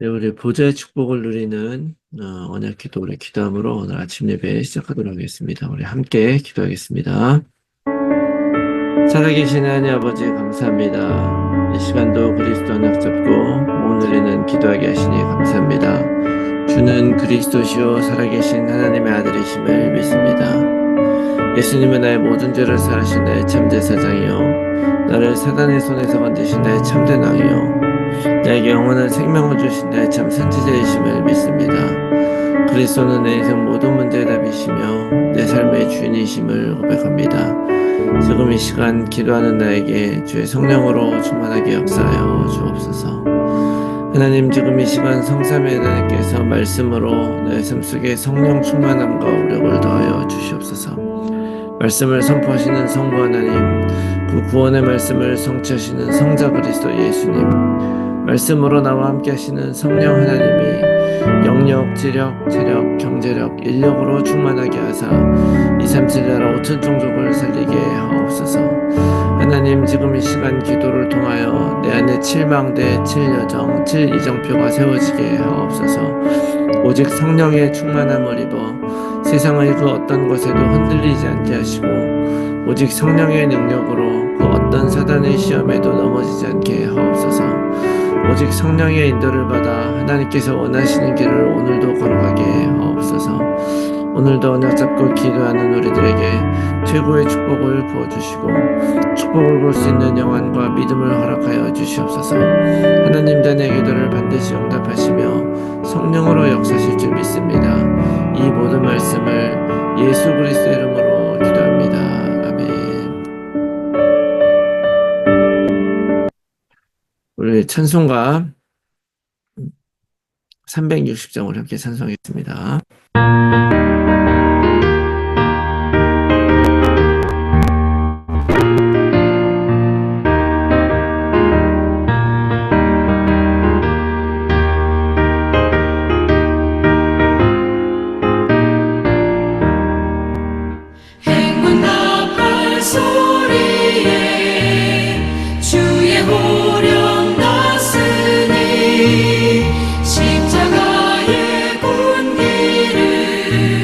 네, 우리 보좌의 축복을 누리는 언약 기도 우리 기도함으로 오늘 아침 예배 시작하도록 하겠습니다. 우리 함께 기도하겠습니다. 살아계신 하나님 아버지 감사합니다. 이 시간도 그리스도 언약 잡고 오늘에는 기도하게 하시니 감사합니다. 주는 그리스도시요 살아계신 하나님의 아들이심을 믿습니다. 예수님은 나의 모든 죄를 사하신 나의 참된 사장이요 나를 사단의 손에서 건지신 나의 참된 왕이요 나에게 영원한 생명을 주신 나의 참 선지자이심을 믿습니다. 그리스도는 내 인생 모든 문제의 답이시며 내 삶의 주인이심을 고백합니다. 지금 이 시간 기도하는 나에게 주의 성령으로 충만하게 역사하여 주옵소서. 하나님, 지금 이 시간 성삼위 하나님께서 말씀으로 내 삶 속에 성령 충만함과 우력을 더하여 주시옵소서. 말씀을 선포하시는 성부 하나님, 그 구원의 말씀을 성취하시는 성자 그리스도 예수님, 말씀으로 나와 함께 하시는 성령 하나님이 영력, 지력, 체력, 경제력, 인력으로 충만하게 하사 237나라 5천 종족을 살리게 하옵소서. 하나님, 지금 이 시간 기도를 통하여 내 안에 7망대, 7여정, 7이정표가 세워지게 하옵소서. 오직 성령의 충만함을 입어 세상의 그 어떤 것에도 흔들리지 않게 하시고 오직 성령의 능력으로 그 어떤 사단의 시험에도 넘어지지 않게 하옵소서. 오직 성령의 인도를 받아 하나님께서 원하시는 길을 오늘도 걸어가게 하옵소서. 오늘도 언약 잡고 기도하는 우리들에게 최고의 축복을 부어주시고 축복을 볼 수 있는 영안과 믿음을 허락하여 주시옵소서. 하나님, 자녀의 기도를 반드시 응답하시며 성령으로 역사하실 줄 믿습니다. 이 모든 말씀을 예수 그리스도의 이름으로 기도합니다. 아멘. 우리 찬송가 360장을 함께 찬송하겠습니다. 십자가의 군기를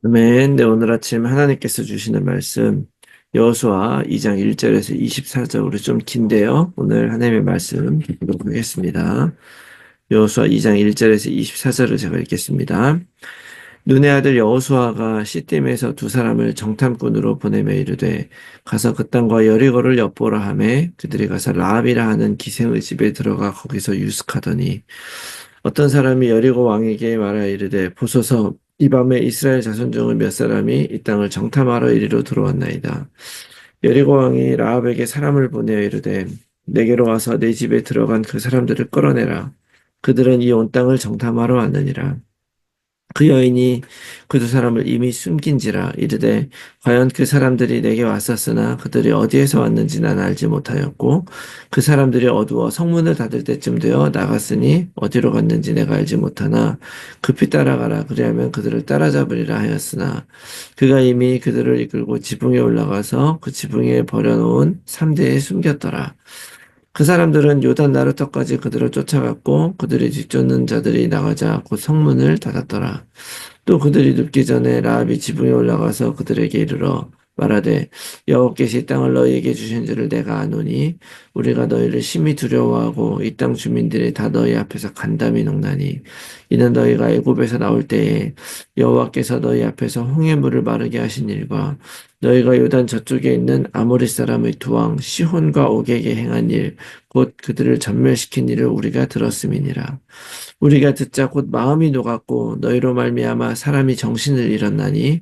아멘. 네, 오늘 아침 하나님께서 주시는 말씀, 여호수아 2장 1절에서 24절, 우리 좀 긴데요. 오늘 하나님의 말씀 듣도록 하겠습니다. 여호수아 2장 1절에서 24절을 제가 읽겠습니다. 눈의 아들 여호수아가 시딤에서 두 사람을 정탐꾼으로 보내며 이르되 가서 그 땅과 여리고를 엿보라 하매 그들이 가서 라합이라 하는 기생의 집에 들어가 거기서 유숙하더니 어떤 사람이 여리고 왕에게 말하여 이르되 보소서 이 밤에 이스라엘 자손 중의 몇 사람이 이 땅을 정탐하러 이리로 들어왔나이다. 여리고 왕이 라합에게 사람을 보내어 이르되 내게로 와서 내 집에 들어간 그 사람들을 끌어내라. 그들은 이 온 땅을 정탐하러 왔느니라. 그 여인이 그 두 사람을 이미 숨긴지라 이르되 과연 그 사람들이 내게 왔었으나 그들이 어디에서 왔는지 난 알지 못하였고 그 사람들이 어두워 성문을 닫을 때쯤 되어 나갔으니 어디로 갔는지 내가 알지 못하나 급히 따라가라 그리하면 그들을 따라잡으리라 하였으나 그가 이미 그들을 이끌고 지붕에 올라가서 그 지붕에 버려놓은 삼대에 숨겼더라. 그 사람들은 요단 나루터까지 그들을 쫓아갔고 그들이 뒤쫓는 자들이 나가자 곧 성문을 닫았더라. 또 그들이 눕기 전에 라합이 지붕에 올라가서 그들에게 이르러 말하되 여호와께서 이 땅을 너희에게 주신 줄을 내가 아노니 우리가 너희를 심히 두려워하고 이 땅 주민들이 다 너희 앞에서 간담이 녹나니 이는 너희가 애굽에서 나올 때에 여호와께서 너희 앞에서 홍해 물을 마르게 하신 일과 너희가 요단 저쪽에 있는 아모리 사람의 두 왕 시혼과 옥에게 행한 일 곧 그들을 전멸시킨 일을 우리가 들었음이니라. 우리가 듣자 곧 마음이 녹았고 너희로 말미암아 사람이 정신을 잃었나니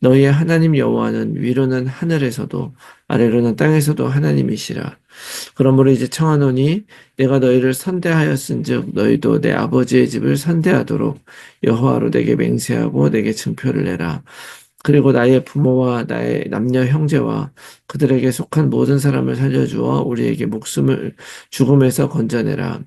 너희의 하나님 여호와는 위로는 하늘에서도 아래로는 땅에서도 하나님이시라. 그러므로 이제 청하노니 내가 너희를 선대하였은즉 너희도 내 아버지의 집을 선대하도록 여호와로 내게 맹세하고 내게 증표를 내라. 그리고 나의 부모와 나의 남녀 형제와 그들에게 속한 모든 사람을 살려주어 우리에게 목숨을 죽음에서 건져내라.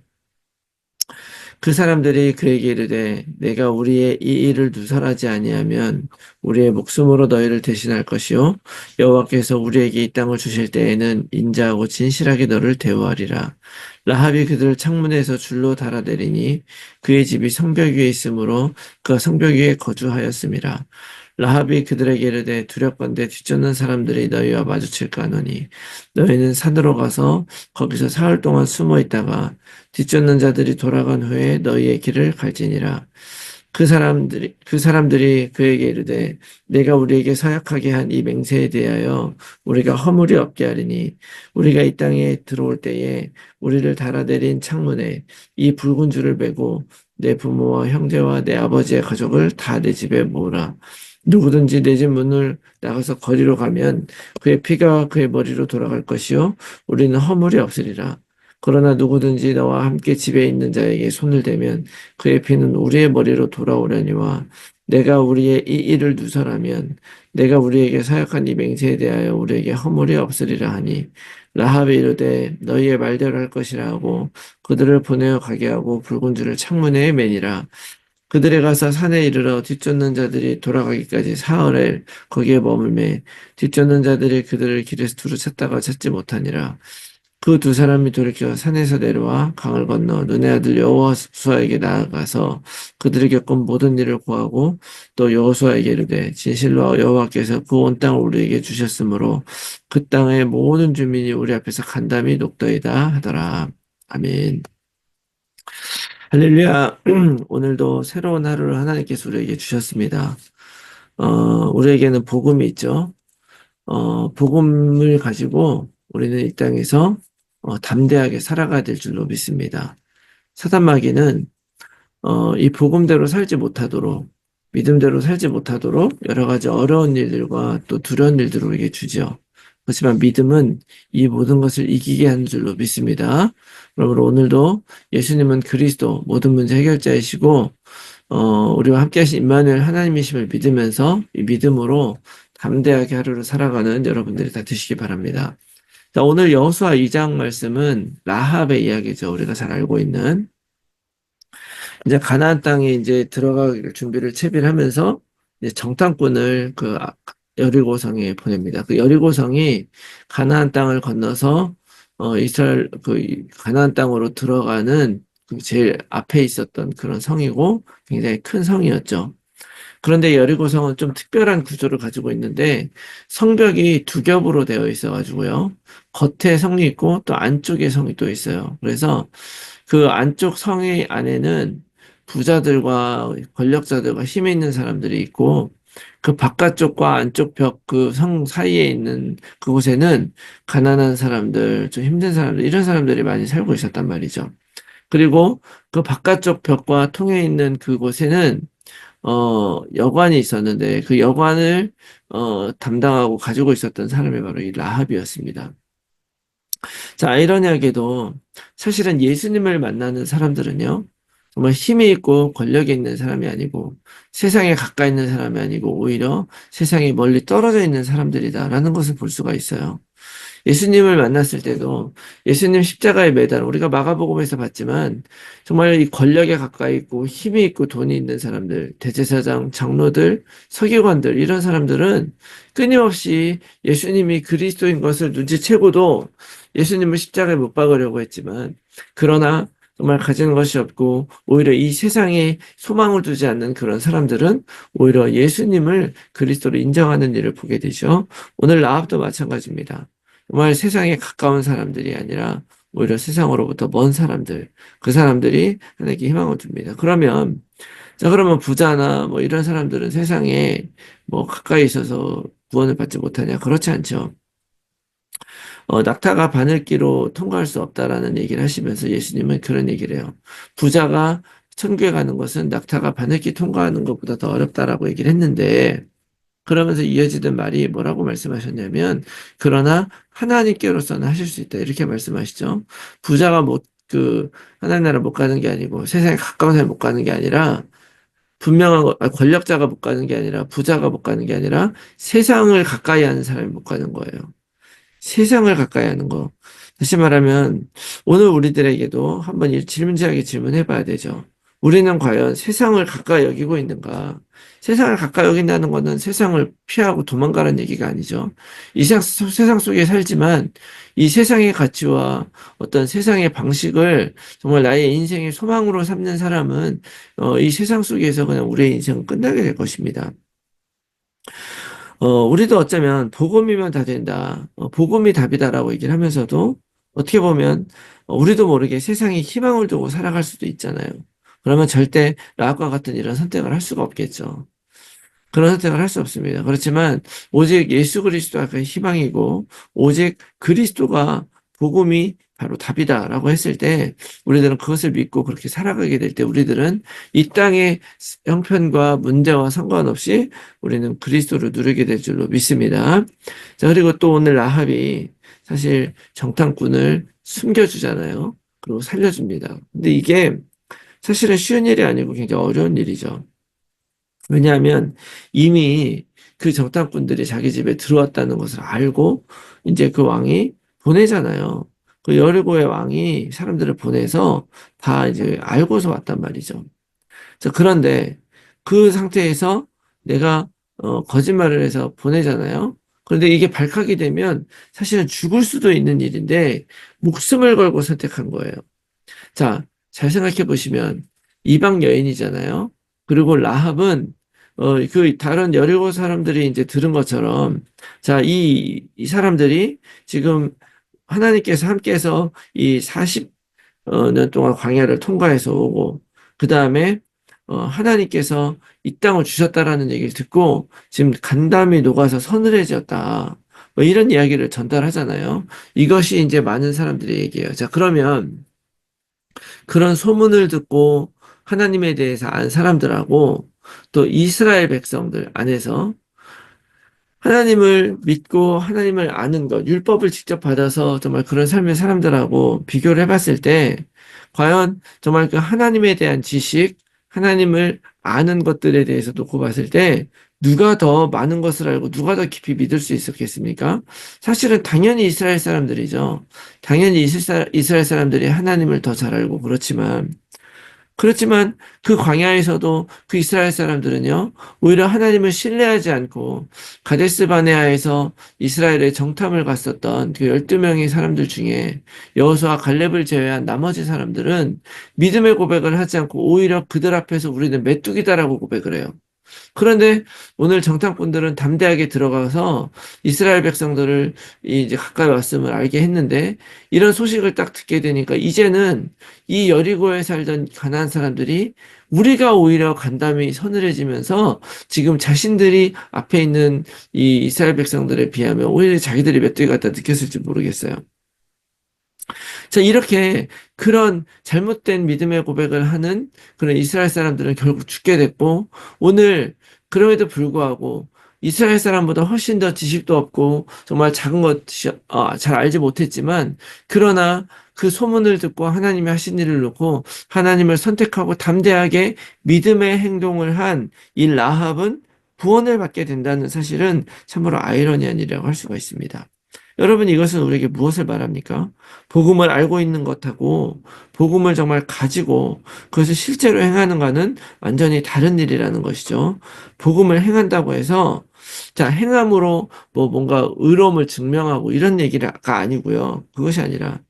그 사람들이 그에게 이르되 내가 우리의 이 일을 누설하지 아니하면 우리의 목숨으로 너희를 대신할 것이요 여호와께서 우리에게 이 땅을 주실 때에는 인자하고 진실하게 너를 대우하리라. 라합이 그들을 창문에서 줄로 달아내리니 그의 집이 성벽 위에 있으므로 그가 성벽 위에 거주하였음이라. 라합이 그들에게 이르되 두렵건대 뒤쫓는 사람들이 너희와 마주칠까 하노니 너희는 산으로 가서 거기서 사흘 동안 숨어 있다가 뒤쫓는 자들이 돌아간 후에 너희의 길을 갈지니라. 그 사람들이 그에게 이르되 내가 우리에게 서약하게 한 이 맹세에 대하여 우리가 허물이 없게 하리니 우리가 이 땅에 들어올 때에 우리를 달아내린 창문에 이 붉은 줄을 매고 내 부모와 형제와 내 아버지의 가족을 다 내 집에 모으라. 누구든지 내 집 문을 나가서 거리로 가면 그의 피가 그의 머리로 돌아갈 것이요 우리는 허물이 없으리라. 그러나 누구든지 너와 함께 집에 있는 자에게 손을 대면 그의 피는 우리의 머리로 돌아오려니와 내가 우리의 이 일을 누설하면 내가 우리에게 사역한 이 맹세에 대하여 우리에게 허물이 없으리라 하니 라합이 이르되 너희의 말대로 할 것이라 하고 그들을 보내어 가게 하고 붉은 줄을 창문에 매니라. 그들이 가서 산에 이르러 뒤쫓는 자들이 돌아가기까지 사흘을 거기에 머물매 뒤쫓는 자들이 그들을 길에서 두루 찾다가 찾지 못하니라. 그 두 사람이 돌이켜 산에서 내려와 강을 건너 눈의 아들 여호수아에게 나아가서 그들이 겪은 모든 일을 고하고 또 여호수아에게 이르되 진실로 여호와께서 그 온 땅을 우리에게 주셨으므로 그 땅의 모든 주민이 우리 앞에서 간담이 녹더이다 하더라. 아멘. 할렐루야. 오늘도 새로운 하루를 하나님께서 우리에게 주셨습니다. 우리에게는 복음이 있죠. 복음을 가지고 우리는 이 땅에서 담대하게 살아가야 될 줄로 믿습니다. 사단마귀는 이 복음대로 살지 못하도록, 믿음대로 살지 못하도록 여러 가지 어려운 일들과 또 두려운 일들을 우리에게 주죠. 그렇지만 믿음은 이 모든 것을 이기게 하는 줄로 믿습니다. 그러므로 오늘도 예수님은 그리스도 모든 문제 해결자이시고 우리와 함께 하신 임마누엘 하나님이심을 믿으면서 이 믿음으로 담대하게 하루를 살아가는 여러분들이 다 되시기 바랍니다. 자, 오늘 여호수아 2장 말씀은 라합의 이야기죠. 우리가 잘 알고 있는. 이제 가나안 땅에 이제 들어갈 준비를 채비하면서 이제 정탐꾼을 여리고성에 보냅니다. 그 여리고성이 가나안 땅을 건너서 이스라엘 가나안 땅으로 들어가는 그 제일 앞에 있었던 그런 성이고 굉장히 큰 성이었죠. 그런데 여리고성은 좀 특별한 구조를 가지고 있는데 성벽이 두 겹으로 되어 있어가지고요. 겉에 성이 있고 또 안쪽에 성이 또 있어요. 그래서 그 안쪽 성의 안에는 부자들과 권력자들과 힘이 있는 사람들이 있고 그 바깥쪽과 안쪽 벽 그 성 사이에 있는 그곳에는 가난한 사람들, 좀 힘든 사람들, 이런 사람들이 많이 살고 있었단 말이죠. 그리고 그 바깥쪽 벽과 통해 있는 그곳에는 여관이 있었는데 그 여관을 담당하고 가지고 있었던 사람이 바로 이 라합이었습니다. 자, 아이러니하게도 사실은 예수님을 만나는 사람들은요, 정말 힘이 있고 권력이 있는 사람이 아니고 세상에 가까이 있는 사람이 아니고 오히려 세상에 멀리 떨어져 있는 사람들이다라는 것을 볼 수가 있어요. 예수님을 만났을 때도 예수님 십자가에 매달 우리가 마가복음에서 봤지만 정말 이 권력에 가까이 있고 힘이 있고 돈이 있는 사람들, 대제사장, 장로들, 서기관들 이런 사람들은 끊임없이 예수님이 그리스도인 것을 눈치채고도 예수님을 십자가에 못 박으려고 했지만 그러나 정말 가지는 것이 없고 오히려 이 세상에 소망을 두지 않는 그런 사람들은 오히려 예수님을 그리스도로 인정하는 일을 보게 되죠. 오늘 라합도 마찬가지입니다. 정말 세상에 가까운 사람들이 아니라 오히려 세상으로부터 먼 사람들, 그 사람들이 하나님께 희망을 줍니다. 그러면 부자나 뭐 이런 사람들은 세상에 뭐 가까이 있어서 구원을 받지 못하냐? 그렇지 않죠. 낙타가 바늘기로 통과할 수 없다라는 얘기를 하시면서 예수님은 그런 얘기를 해요. 부자가 천국에 가는 것은 낙타가 바늘기 통과하는 것보다 더 어렵다라고 얘기를 했는데, 그러면서 이어지던 말이 뭐라고 말씀하셨냐면, 그러나 하나님께로서는 하실 수 있다. 이렇게 말씀하시죠. 부자가 하나님 나라 못 가는 게 아니고, 세상에 가까운 사람이 못 가는 게 아니라, 권력자가 못 가는 게 아니라, 부자가 못 가는 게 아니라, 세상을 가까이 하는 사람이 못 가는 거예요. 세상을 가까이 하는 거. 다시 말하면 오늘 우리들에게도 한번 질문지하게 질문해 봐야 되죠. 우리는 과연 세상을 가까이 여기고 있는가? 세상을 가까이 여긴다는 것은 세상을 피하고 도망가라는 얘기가 아니죠. 세상 속에 살지만 이 세상의 가치와 어떤 세상의 방식을 정말 나의 인생의 소망으로 삼는 사람은 이 세상 속에서 그냥 우리의 인생은 끝나게 될 것입니다. 우리도 어쩌면 복음이면 다 된다. 복음이 답이다라고 얘기를 하면서도 어떻게 보면 우리도 모르게 세상에 희망을 두고 살아갈 수도 있잖아요. 그러면 절대 라합과 같은 이런 선택을 할 수가 없겠죠. 그런 선택을 할 수 없습니다. 그렇지만 오직 예수 그리스도가 그 희망이고 오직 그리스도가 복음이 바로 답이다라고 했을 때 우리들은 그것을 믿고 그렇게 살아가게 될 때 우리들은 이 땅의 형편과 문제와 상관없이 우리는 그리스도를 누리게 될 줄로 믿습니다. 자, 그리고 또 오늘 라합이 사실 정탐꾼을 숨겨주잖아요. 그리고 살려줍니다. 근데 이게 사실은 쉬운 일이 아니고 굉장히 어려운 일이죠. 왜냐하면 이미 그 정탐꾼들이 자기 집에 들어왔다는 것을 알고 이제 그 왕이 보내잖아요. 그 여리고의 왕이 사람들을 보내서 다 이제 알고서 왔단 말이죠. 자, 그런데 그 상태에서 내가 거짓말을 해서 보내잖아요. 그런데 이게 발각이 되면 사실은 죽을 수도 있는 일인데 목숨을 걸고 선택한 거예요. 자, 잘 생각해 보시면 이방 여인이잖아요. 그리고 라합은 그 다른 여리고 사람들이 이제 들은 것처럼 자, 이 사람들이 지금 하나님께서 함께해서 이 40년 동안 광야를 통과해서 오고 그다음에 하나님께서 이 땅을 주셨다라는 얘기를 듣고 지금 간담이 녹아서 서늘해졌다. 뭐 이런 이야기를 전달하잖아요. 이것이 이제 많은 사람들의 얘기예요. 자, 그러면 그런 소문을 듣고 하나님에 대해서 안 사람들하고 또 이스라엘 백성들 안에서 하나님을 믿고 하나님을 아는 것, 율법을 직접 받아서 정말 그런 삶의 사람들하고 비교를 해봤을 때 과연 정말 그 하나님에 대한 지식, 하나님을 아는 것들에 대해서 놓고 봤을 때 누가 더 많은 것을 알고 누가 더 깊이 믿을 수 있었겠습니까? 사실은 당연히 이스라엘 사람들이죠. 당연히 이스라엘 사람들이 하나님을 더 잘 알고 그렇지만 그 광야에서도 그 이스라엘 사람들은요, 오히려 하나님을 신뢰하지 않고 가데스 바네아에서 이스라엘의 정탐을 갔었던 그 12명의 사람들 중에 여호수아 갈렙을 제외한 나머지 사람들은 믿음의 고백을 하지 않고 오히려 그들 앞에서 우리는 메뚜기다라고 고백을 해요. 그런데 오늘 정탐꾼들은 담대하게 들어가서 이스라엘 백성들을 이제 가까이 왔음을 알게 했는데, 이런 소식을 딱 듣게 되니까 이제는 이 여리고에 살던 가나안 사람들이 우리가 오히려 간담이 서늘해지면서 지금 자신들이 앞에 있는 이 이스라엘 백성들에 비하면 오히려 자기들이 몇 대 같다 느꼈을지 모르겠어요. 자, 이렇게 그런 잘못된 믿음의 고백을 하는 그런 이스라엘 사람들은 결국 죽게 됐고, 오늘 그럼에도 불구하고 이스라엘 사람보다 훨씬 더 지식도 없고 정말 작은 것이 잘 알지 못했지만, 그러나 그 소문을 듣고 하나님이 하신 일을 놓고 하나님을 선택하고 담대하게 믿음의 행동을 한 이 라합은 구원을 받게 된다는 사실은 참으로 아이러니한 일이라고 할 수가 있습니다. 여러분, 이것은 우리에게 무엇을 말합니까? 복음을 알고 있는 것하고 복음을 정말 가지고 그것을 실제로 행하는가는 완전히 다른 일이라는 것이죠. 복음을 행한다고 해서 자, 행함으로 뭐 뭔가 의로움을 증명하고 이런 얘기가 아니고요. 그것이 아니라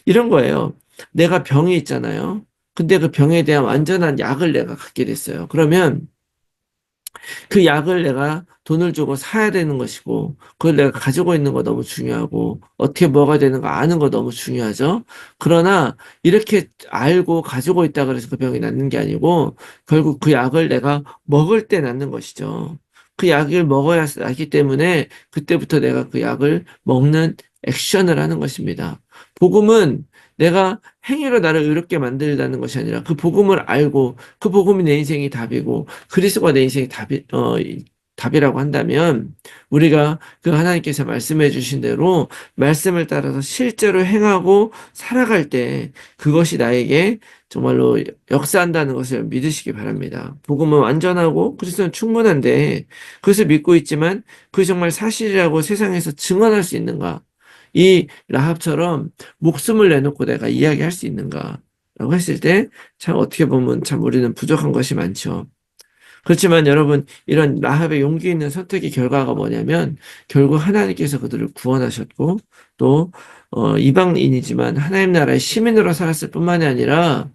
이런 거예요. 내가 병이 있잖아요. 근데 그 병에 대한 완전한 약을 내가 갖게 됐어요. 그러면 그 약을 내가 돈을 주고 사야 되는 것이고, 그걸 내가 가지고 있는 거 너무 중요하고, 어떻게 뭐가 되는가 아는 거 너무 중요하죠? 그러나, 이렇게 알고 가지고 있다 그래서 그 병이 낫는 게 아니고, 결국 그 약을 내가 먹을 때 낫는 것이죠. 그 약을 먹어야 낫기 때문에, 그때부터 내가 그 약을 먹는 액션을 하는 것입니다. 복음은 내가 행위로 나를 의롭게 만들다는 것이 아니라 그 복음을 알고 그 복음이 내 인생이 답이고 그리스도가 내 인생의 답이라고 한다면 우리가 그 하나님께서 말씀해 주신 대로 말씀을 따라서 실제로 행하고 살아갈 때 그것이 나에게 정말로 역사한다는 것을 믿으시기 바랍니다. 복음은 완전하고 그리스도는 충분한데 그것을 믿고 있지만 그게 정말 사실이라고 세상에서 증언할 수 있는가? 이 라합처럼 목숨을 내놓고 내가 이야기할 수 있는가? 라고 했을 때 참 어떻게 보면 참 우리는 부족한 것이 많죠. 그렇지만 여러분, 이런 라합의 용기 있는 선택의 결과가 뭐냐면 결국 하나님께서 그들을 구원하셨고 또 이방인이지만 하나님 나라의 시민으로 살았을 뿐만이 아니라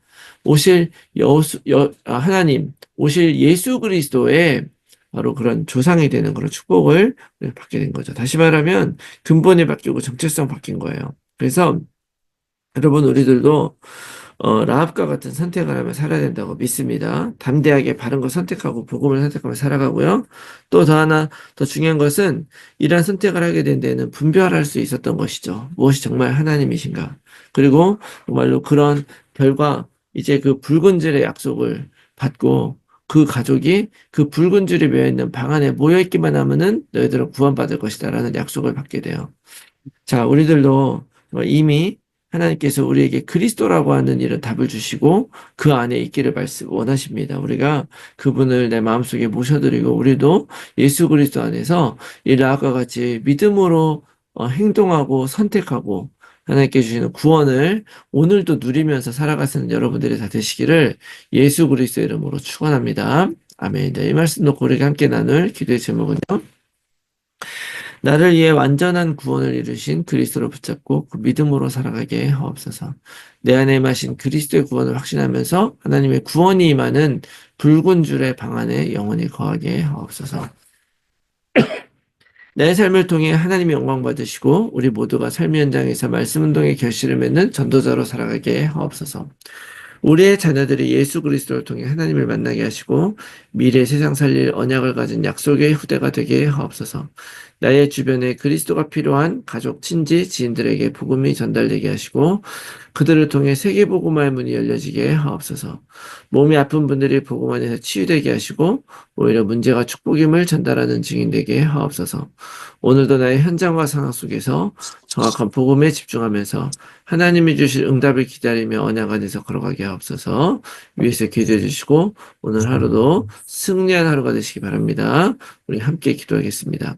하나님 오실 예수 그리스도의 바로 그런 조상이 되는 그런 축복을 받게 된 거죠. 다시 말하면 근본이 바뀌고 정체성 바뀐 거예요. 그래서 여러분, 우리들도 라합과 같은 선택을 하며 살아야 된다고 믿습니다. 담대하게 바른 거 선택하고 복음을 선택하며 살아가고요. 또 더 하나 더 중요한 것은 이러한 선택을 하게 된 데는 분별할 수 있었던 것이죠. 무엇이 정말 하나님이신가. 그리고 정말로 그런 결과 이제 그 붉은 줄의 약속을 받고 그 가족이 그 붉은 줄이 메어있는 방 안에 모여있기만 하면은 너희들은 구원받을 것이다 라는 약속을 받게 돼요. 자, 우리들도 이미 하나님께서 우리에게 그리스도라고 하는 이런 답을 주시고 그 안에 있기를 원하십니다. 우리가 그분을 내 마음속에 모셔드리고 우리도 예수 그리스도 안에서 이 라합과 같이 믿음으로 행동하고 선택하고 하나님께 주시는 구원을 오늘도 누리면서 살아가시는 여러분들이 다 되시기를 예수 그리스도의 이름으로 축원합니다. 아멘. 네, 이 말씀 놓고 우리가 함께 나눌 기도의 제목은요. 나를 위해 완전한 구원을 이루신 그리스도를 붙잡고 그 믿음으로 살아가게 하옵소서. 내 안에 마신 그리스도의 구원을 확신하면서 하나님의 구원이 임하는 붉은 줄의 방 안에 영원히 거하게 하옵소서. 내 삶을 통해 하나님의 영광 받으시고 우리 모두가 삶의 현장에서 말씀 운동의 결실을 맺는 전도자로 살아가게 하옵소서. 우리의 자녀들이 예수 그리스도를 통해 하나님을 만나게 하시고 미래 세상 살릴 언약을 가진 약속의 후대가 되게 하옵소서. 나의 주변에 그리스도가 필요한 가족, 친지, 지인들에게 복음이 전달되게 하시고 그들을 통해 세계복음화의 문이 열려지게 하옵소서. 몸이 아픈 분들이 복음 안에서 치유되게 하시고 오히려 문제가 축복임을 전달하는 증인 되게 하옵소서. 오늘도 나의 현장과 상황 속에서 정확한 복음에 집중하면서 하나님이 주실 응답을 기다리며 언약 안에서 걸어가게 하옵소서. 위에서 기도해 주시고 오늘 하루도 승리한 하루가 되시기 바랍니다. 우리 함께 기도하겠습니다.